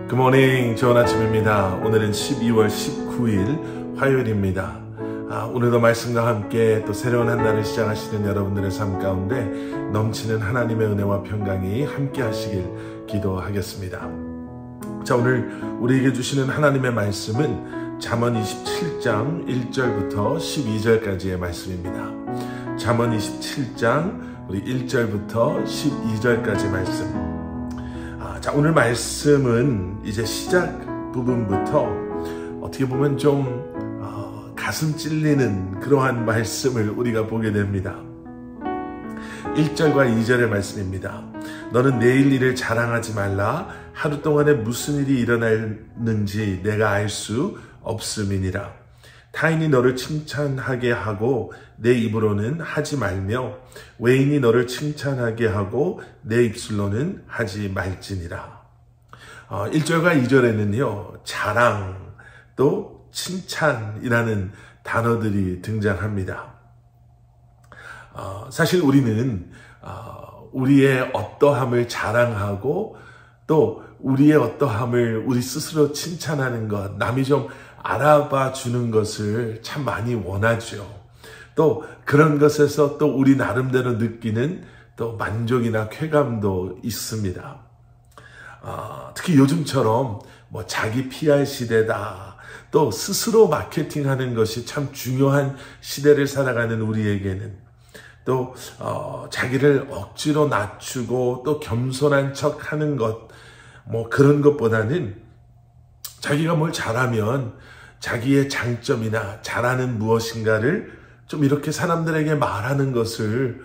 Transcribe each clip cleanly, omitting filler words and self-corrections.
굿모닝, 좋은 아침입니다. 오늘은 12월 19일 화요일입니다. 오늘도 말씀과 함께 또 새로운 한 날을 시작하시는 여러분들의 삶 가운데 넘치는 하나님의 은혜와 평강이 함께 하시길 기도하겠습니다. 자, 오늘 우리에게 주시는 하나님의 말씀은 잠언 27장 1절부터 12절까지의 말씀입니다. 잠언 27장 우리 1절부터 12절까지 말씀. 자, 오늘 말씀은 이제 시작 부분부터 어떻게 보면 좀 가슴 찔리는 그러한 말씀을 우리가 보게 됩니다. 1절과 2절의 말씀입니다. 너는 내일 일을 자랑하지 말라. 하루 동안에 무슨 일이 일어날는지 내가 알 수 없음이니라. 타인이 너를 칭찬하게 하고 내 입으로는 하지 말며 외인이 너를 칭찬하게 하고 내 입술로는 하지 말지니라. 1절과 2절에는요, 자랑 또 칭찬이라는 단어들이 등장합니다. 사실 우리는 우리의 어떠함을 자랑하고 또 우리의 어떠함을 우리 스스로 칭찬하는 것, 남이 좀 알아봐 주는 것을 참 많이 원하죠. 또 그런 것에서 또 우리 나름대로 느끼는 또 만족이나 쾌감도 있습니다. 특히 요즘처럼 뭐 자기 PR 시대다, 또 스스로 마케팅하는 것이 참 중요한 시대를 살아가는 우리에게는 또 자기를 억지로 낮추고 또 겸손한 척하는 것, 뭐 그런 것보다는 자기가 뭘 잘하면 자기의 장점이나 잘하는 무엇인가를 좀 이렇게 사람들에게 말하는 것을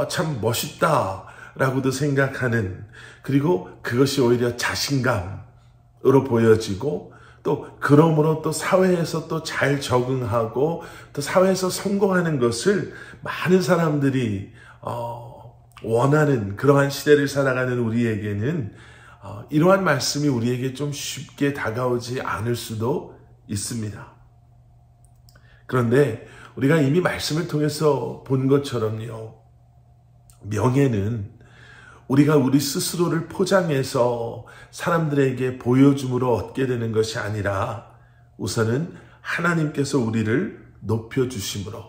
참 멋있다라고도 생각하는, 그리고 그것이 오히려 자신감으로 보여지고 또 그러므로 또 사회에서 또 잘 적응하고 또 사회에서 성공하는 것을 많은 사람들이 원하는 그러한 시대를 살아가는 우리에게는 이러한 말씀이 우리에게 좀 쉽게 다가오지 않을 수도 있습니다. 그런데 우리가 이미 말씀을 통해서 본 것처럼요, 명예는 우리가 우리 스스로를 포장해서 사람들에게 보여줌으로 얻게 되는 것이 아니라 우선은 하나님께서 우리를 높여주심으로,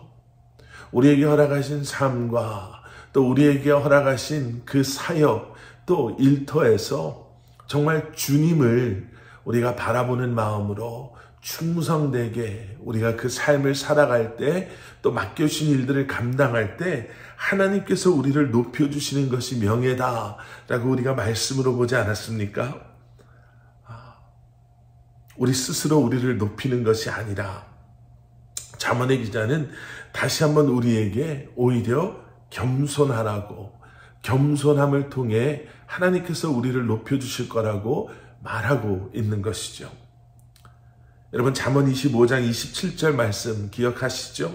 우리에게 허락하신 삶과 또 우리에게 허락하신 그 사역 또 일터에서 정말 주님을 우리가 바라보는 마음으로 충성되게 우리가 그 삶을 살아갈 때, 또 맡겨주신 일들을 감당할 때 하나님께서 우리를 높여주시는 것이 명예다라고 우리가 말씀으로 보지 않았습니까? 우리 스스로 우리를 높이는 것이 아니라 잠언의 기자는 다시 한번 우리에게 오히려 겸손하라고, 겸손함을 통해 하나님께서 우리를 높여주실 거라고 말하고 있는 것이죠. 여러분, 잠언 25장 27절 말씀 기억하시죠?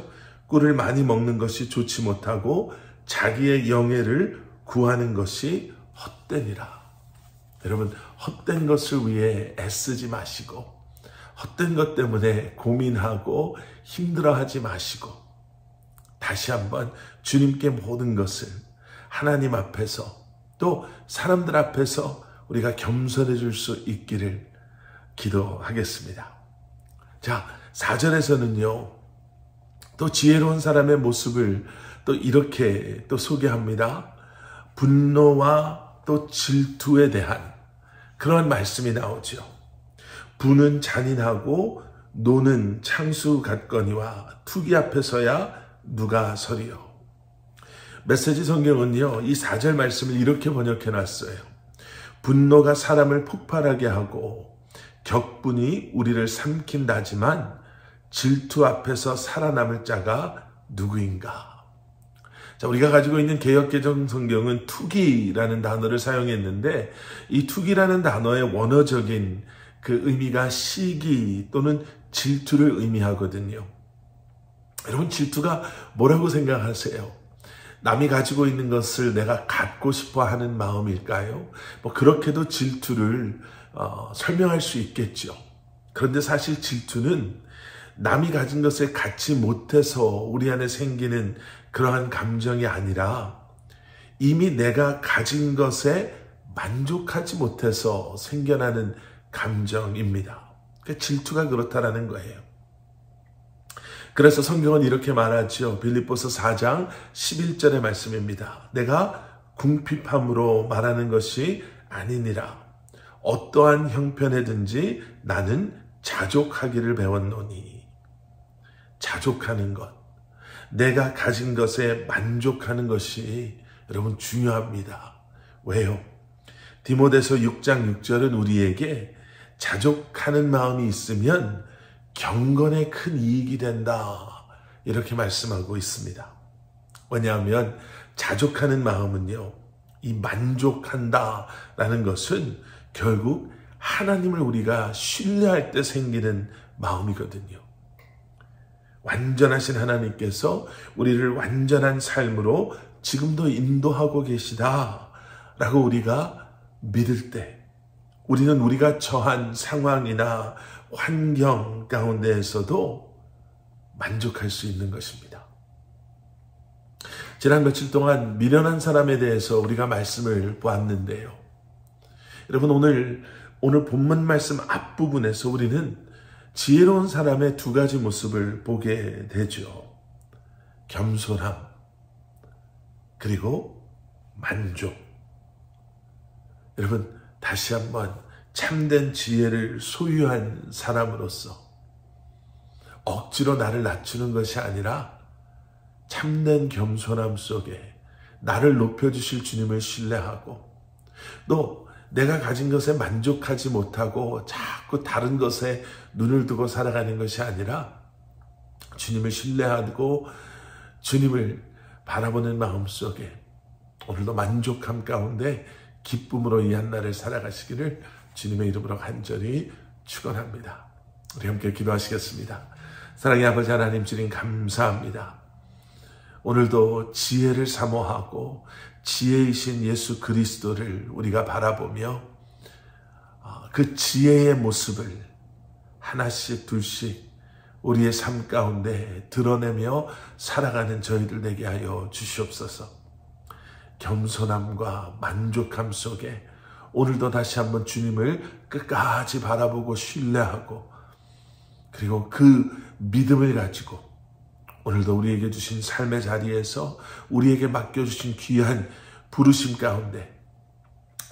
꿀을 많이 먹는 것이 좋지 못하고 자기의 영예를 구하는 것이 헛되니라. 여러분, 헛된 것을 위해 애쓰지 마시고 헛된 것 때문에 고민하고 힘들어하지 마시고 다시 한번 주님께 모든 것을 하나님 앞에서 또 사람들 앞에서 우리가 겸손해질 수 있기를 기도하겠습니다. 자, 4절에서는요, 또 지혜로운 사람의 모습을 또 이렇게 또 소개합니다. 분노와 또 질투에 대한 그런 말씀이 나오죠. 부는 잔인하고 노는 창수 같거니와 투기 앞에서야 누가 서리요. 메시지 성경은요, 이 4절 말씀을 이렇게 번역해 놨어요. 분노가 사람을 폭발하게 하고 격분이 우리를 삼킨다지만 질투 앞에서 살아남을 자가 누구인가. 자, 우리가 가지고 있는 개역개정 성경은 투기라는 단어를 사용했는데 이 투기라는 단어의 원어적인 그 의미가 시기 또는 질투를 의미하거든요. 여러분, 질투가 뭐라고 생각하세요? 남이 가지고 있는 것을 내가 갖고 싶어 하는 마음일까요? 뭐 그렇게도 질투를 설명할 수 있겠죠. 그런데 사실 질투는 남이 가진 것을 갖지 못해서 우리 안에 생기는 그러한 감정이 아니라 이미 내가 가진 것에 만족하지 못해서 생겨나는 감정입니다. 그러니까 질투가 그렇다라는 거예요. 그래서 성경은 이렇게 말하죠. 빌립보서 4장 11절의 말씀입니다. 내가 궁핍함으로 말하는 것이 아니니라. 어떠한 형편에든지 나는 자족하기를 배웠노니. 자족하는 것, 내가 가진 것에 만족하는 것이 여러분 중요합니다. 왜요? 디모데서 6장 6절은 우리에게 자족하는 마음이 있으면 경건에 큰 이익이 된다, 이렇게 말씀하고 있습니다. 왜냐하면 자족하는 마음은요, 이 만족한다라는 것은 결국 하나님을 우리가 신뢰할 때 생기는 마음이거든요. 완전하신 하나님께서 우리를 완전한 삶으로 지금도 인도하고 계시다라고 우리가 믿을 때, 우리는 우리가 처한 상황이나 환경 가운데에서도 만족할 수 있는 것입니다. 지난 며칠 동안 미련한 사람에 대해서 우리가 말씀을 보았는데요. 여러분, 오늘 본문 말씀 앞부분에서 우리는 지혜로운 사람의 두 가지 모습을 보게 되죠. 겸손함, 그리고 만족. 여러분, 다시 한번 참된 지혜를 소유한 사람으로서 억지로 나를 낮추는 것이 아니라 참된 겸손함 속에 나를 높여주실 주님을 신뢰하고, 또 내가 가진 것에 만족하지 못하고 자꾸 다른 것에 눈을 두고 살아가는 것이 아니라 주님을 신뢰하고 주님을 바라보는 마음 속에 오늘도 만족함 가운데 기쁨으로 이 한날을 살아가시기를 주님의 이름으로 간절히 축원합니다. 우리 함께 기도하시겠습니다. 사랑의 아버지 하나님, 주님 감사합니다. 오늘도 지혜를 사모하고 지혜이신 예수 그리스도를 우리가 바라보며 그 지혜의 모습을 하나씩 둘씩 우리의 삶 가운데 드러내며 살아가는 저희들 되게 하여 주시옵소서. 겸손함과 만족함 속에 오늘도 다시 한번 주님을 끝까지 바라보고 신뢰하고, 그리고 그 믿음을 가지고 오늘도 우리에게 주신 삶의 자리에서 우리에게 맡겨주신 귀한 부르심 가운데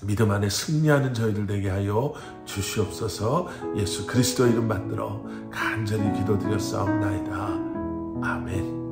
믿음 안에 승리하는 저희들 되게 하여 주시옵소서. 예수 그리스도의 이름 받들어 간절히 기도드렸사옵나이다. 아멘.